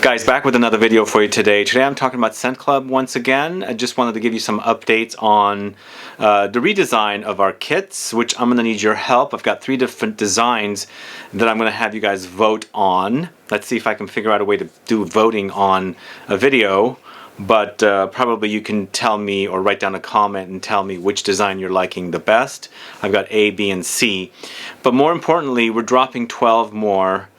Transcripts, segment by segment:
Guys, back with another video for you today. Today I'm talking about ScentClub once again. I just wanted to give you some updates on the redesign of our kits, which I'm going to need your help. I've got 3 different designs that I'm going to have you guys vote on. Let's see if I can figure out a way to do voting on a video, but probably you can tell me or write down a comment and tell me which design you're liking the best. I've got A, B, and C. But more importantly, we're dropping 12 more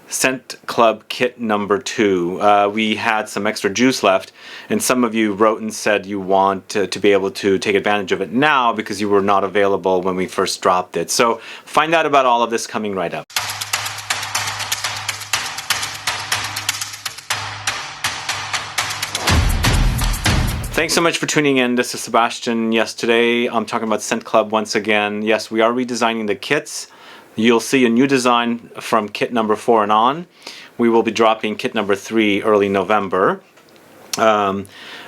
ScentClub kit number 2. We had some extra juice left, and some of you wrote and said you want to be able to take advantage of it now because you were not available when we first dropped it. So find out about all of this coming right up. Thanks so much for tuning in. This is Sebastian. Yes, today I'm talking about ScentClub once again. Yes, we are redesigning the kits. You'll see a new design from kit number 4 and on. We will be dropping kit number 3 early November,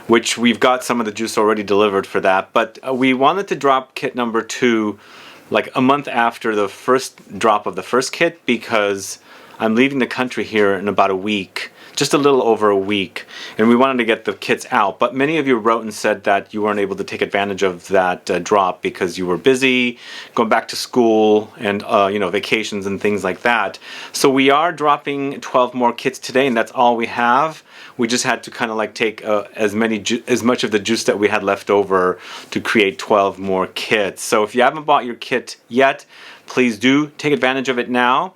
which we've got some of the juice already delivered for that. But we wanted to drop kit number 2 like a month after the first drop of the first kit because I'm leaving the country here in about a week. Just a little over a week, and we wanted to get the kits out, but many of you wrote and said that you weren't able to take advantage of that drop because you were busy going back to school and you know, vacations and things like that. So we are dropping 12 more kits today, and that's all we have. We just had to kind of like take as much of the juice that we had left over to create 12 more kits. So if you haven't bought your kit yet, please do take advantage of it now.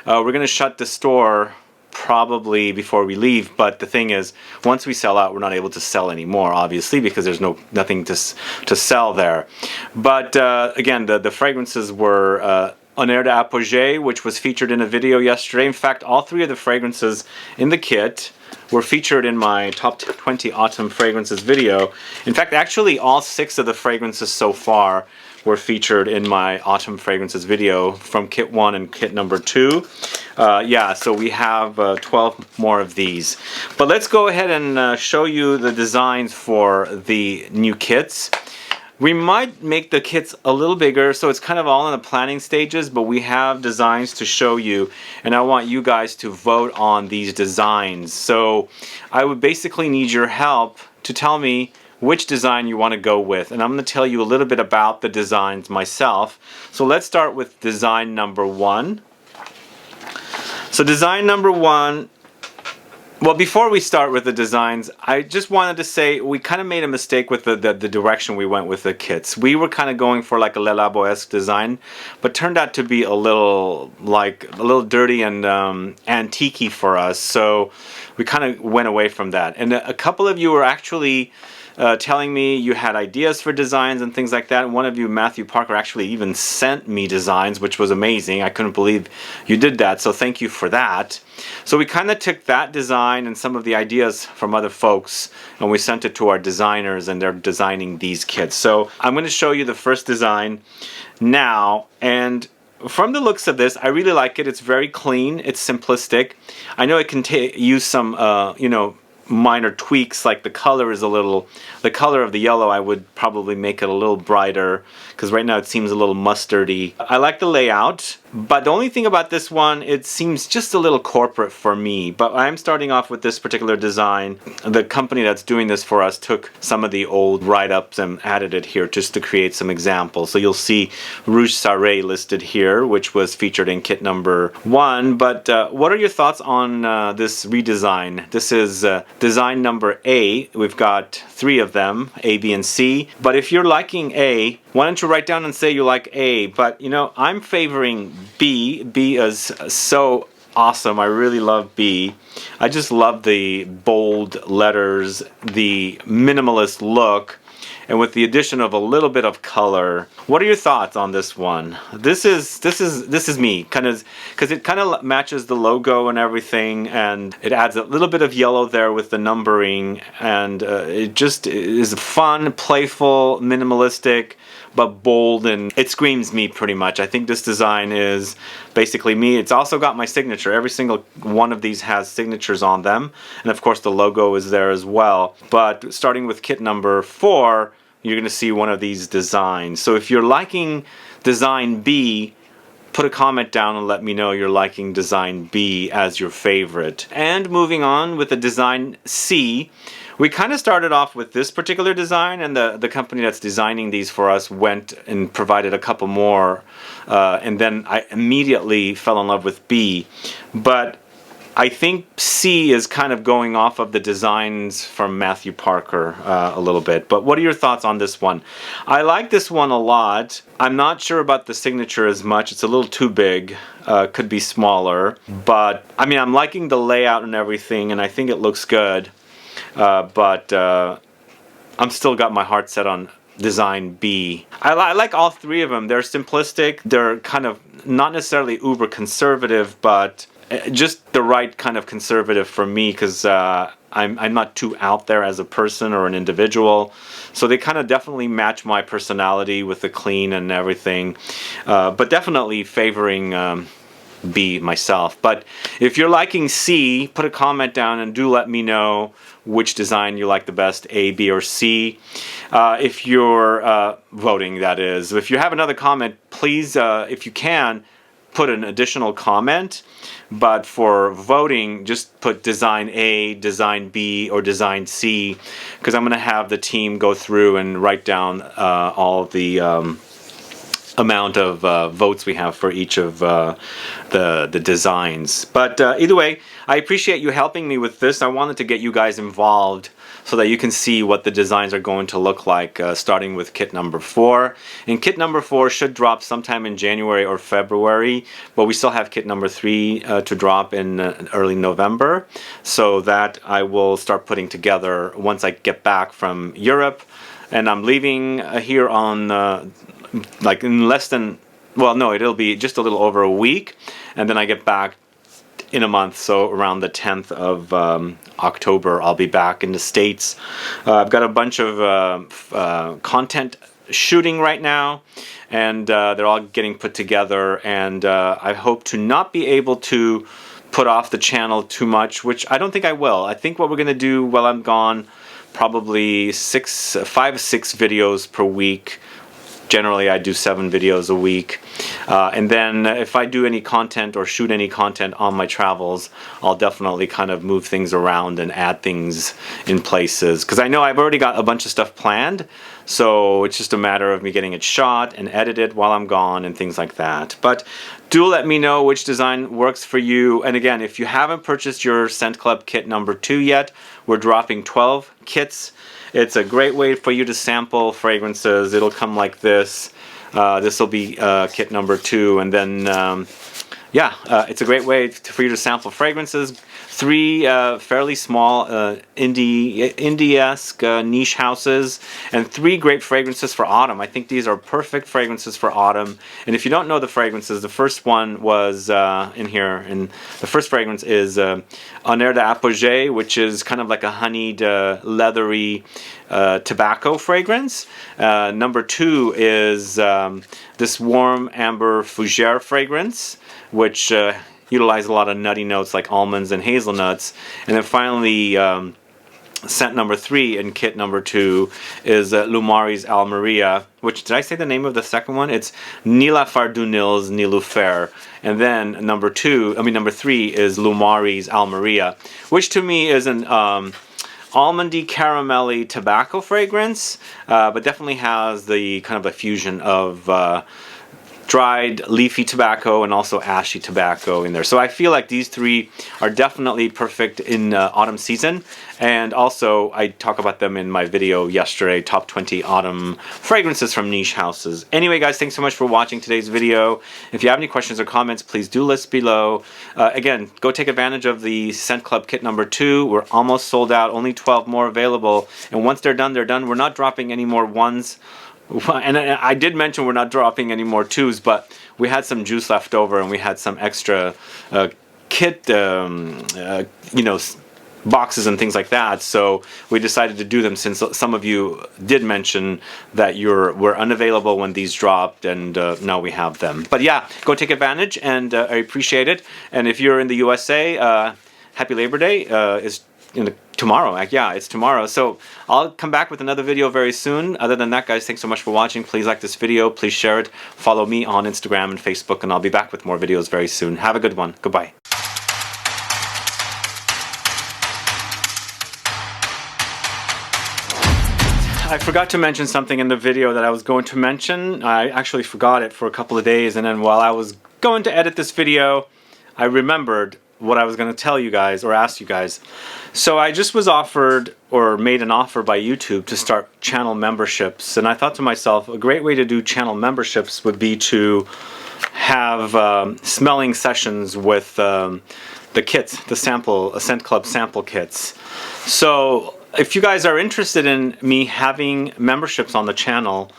We're gonna shut the store probably before we leave, but the thing is, once we sell out, we're not able to sell anymore, obviously, because there's nothing to sell there. But again, the fragrances were Un Air d'Apogée, which was featured in a video yesterday. In fact, all 3 of the fragrances in the kit were featured in my top 20 autumn fragrances video. In fact, actually all 6 of the fragrances so far were featured in my autumn fragrances video from kit 1 and kit number 2. Yeah, so we have 12 more of these. But let's go ahead and show you the designs for the new kits. We might make the kits a little bigger, so it's kind of all in the planning stages, but we have designs to show you, and I want you guys to vote on these designs. So I would basically need your help to tell me which design you want to go with, and I'm going to tell you a little bit about the designs myself. So let's start with design number 1. So design number 1, well, before we start with the designs, I just wanted to say we kind of made a mistake with the direction we went with the kits. We were kind of going for like a Le Labo-esque design, but turned out to be a little dirty and antique-y for us, so we kind of went away from that. And a couple of you were actually telling me you had ideas for designs and things like that. And one of you, Matthew Parker, actually even sent me designs, which was amazing. I couldn't believe you did that, so thank you for that. So we kind of took that design and some of the ideas from other folks, and we sent it to our designers, and they're designing these kits. So I'm going to show you the first design now, and from the looks of this, I really like it. It's very clean. It's simplistic. I know it can use some, you know, minor tweaks, like the color is the color of the yellow I would probably make it a little brighter, because right now it seems a little mustardy. I like the layout, but the only thing about this one, it seems just a little corporate for me. But I'm starting off with this particular design. The company that's doing this for us took some of the old write-ups and added it here just to create some examples. So you'll see Rouge Sarré listed here, which was featured in kit number 1. But what are your thoughts on this redesign? This is design number A. We've got 3 of them, A, B, and C. But if you're liking A, why don't you write down and say you like A? But you know, I'm favoring B. B is so awesome. I really love B. I just love the bold letters, the minimalist look, and with the addition of a little bit of color. What are your thoughts on this one? This is me, kind of, because it kind of matches the logo and everything, and it adds a little bit of yellow there with the numbering, and it just is fun, playful, minimalistic, but bold, and it screams me pretty much. I think this design is basically me. It's also got my signature. Every single one of these has signatures on them, and of course the logo is there as well. But starting with kit number 4, you're going to see one of these designs. So if you're liking design B, put a comment down and let me know you're liking design B as your favorite. And moving on with the design C, we kind of started off with this particular design, and the company that's designing these for us went and provided a couple more, and then I immediately fell in love with B. But I think C is kind of going off of the designs from Matthew Parker a little bit. But what are your thoughts on this one? I like this one a lot. I'm not sure about the signature as much. It's a little too big. Could be smaller. But I mean, I'm liking the layout and everything, and I think it looks good. But I'm still got my heart set on design B. I like all three of them. They're simplistic. They're kind of not necessarily uber conservative, but just the right kind of conservative for me, because I'm not too out there as a person or an individual. So they kind of definitely match my personality with the clean and everything. But definitely favoring B myself. But if you're liking C, put a comment down and do let me know which design you like the best, A, B, or C. If you're voting, that is. If you have another comment, please, if you can, put an additional comment. But for voting, just put design A, design B, or design C, because I'm going to have the team go through and write down all of the amount of votes we have for each of the designs. But either way, I appreciate you helping me with this. I wanted to get you guys involved so that you can see what the designs are going to look like, starting with kit number 4. And kit number 4 should drop sometime in January or February, but we still have kit number 3 to drop in early November. So that I will start putting together once I get back from Europe. And I'm leaving here on like in less than, well, no, it'll be just a little over a week, and then I get back in a month, so around the 10th of October I'll be back in the States. I've got a bunch of content shooting right now, and they're all getting put together, and I hope to not be able to put off the channel too much, which I don't think I will. I think what we're going to do while I'm gone, probably 5 or 6 videos per week. Generally, I do 7 videos a week. And then if I do any content or shoot any content on my travels, I'll definitely kind of move things around and add things in places. Because I know I've already got a bunch of stuff planned, so it's just a matter of me getting it shot and edited while I'm gone and things like that. But do let me know which design works for you. And again, if you haven't purchased your ScentClub kit number 2 yet, we're dropping 12 kits. It's a great way for you to sample fragrances. It'll come like this. This will be kit number 2, and then yeah, it's a great way for you to sample fragrances. 3 fairly small indie-esque niche houses, and 3 great fragrances for autumn. I think these are perfect fragrances for autumn. And if you don't know the fragrances, the first one was in here, and the first fragrance is Un Air d'Apogée, which is kind of like a honeyed, leathery tobacco fragrance. Number 2 is this warm amber fougere fragrance, which utilize a lot of nutty notes like almonds and hazelnuts. And then finally, scent number 3 in kit number 2 is Lumari's Almeria, which, did I say the name of the second one? It's Nila Fardunil's Niloufer. And then number 3 is Lumari's Almeria, which to me is an almondy caramelly tobacco fragrance, but definitely has the kind of a fusion of dried leafy tobacco and also ashy tobacco in there. So I feel like these 3 are definitely perfect in autumn season. And also, I talk about them in my video yesterday, top 20 autumn fragrances from niche houses. Anyway, guys, thanks so much for watching today's video. If you have any questions or comments, please do list below. Again, go take advantage of the ScentClub kit number 2. We're almost sold out, only 12 more available. And once they're done, they're done. We're not dropping any more 1s. And I did mention we're not dropping any more 2s, but we had some juice left over, and we had some extra kit, you know, boxes and things like that. So we decided to do them, since some of you did mention that were unavailable when these dropped, and now we have them. But yeah, go take advantage, and I appreciate it. And if you're in the USA, happy Labor Day. It's in tomorrow. Yeah, it's tomorrow. So I'll come back with another video very soon. Other than that, guys, thanks so much for watching. Please like this video. Please share it. Follow me on Instagram and Facebook, and I'll be back with more videos very soon. Have a good one. Goodbye. I forgot to mention something in the video that I was going to mention. I actually forgot it for a couple of days, and then while I was going to edit this video, I remembered what I was going to tell you guys or ask you guys. So I just was offered or made an offer by YouTube to start channel memberships, and I thought to myself, a great way to do channel memberships would be to have smelling sessions with the kits, the ScentClub sample kits. So if you guys are interested in me having memberships on the channel,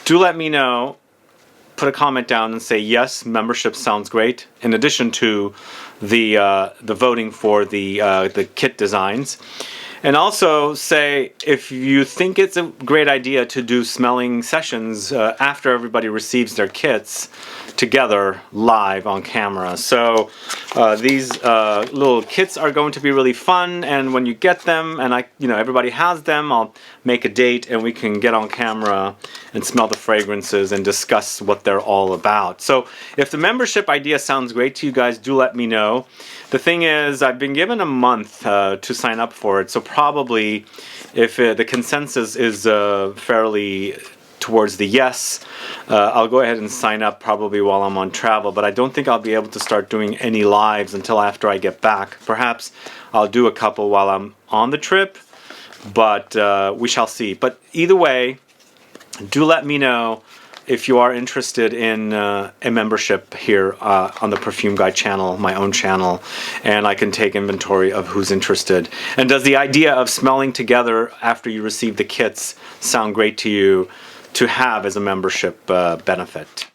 do let me know. Put a comment down and say yes, membership sounds great. In addition to the voting for the kit designs, and also say if you think it's a great idea to do smelling sessions after everybody receives their kits together live on camera. So these little kits are going to be really fun, and when you get them and everybody has them, I'll make a date and we can get on camera and smell the fragrances and discuss what they're all about. So if the membership idea sounds great to you guys, do let me know. The thing is, I've been given a month to sign up for it, so probably if the consensus is fairly towards the yes, I'll go ahead and sign up probably while I'm on travel, but I don't think I'll be able to start doing any lives until after I get back. Perhaps I'll do a couple while I'm on the trip, but we shall see. But either way, do let me know if you are interested in a membership here on the Perfume Guy channel, my own channel, and I can take inventory of who's interested. And does the idea of smelling together after you receive the kits sound great to you to have as a membership benefit?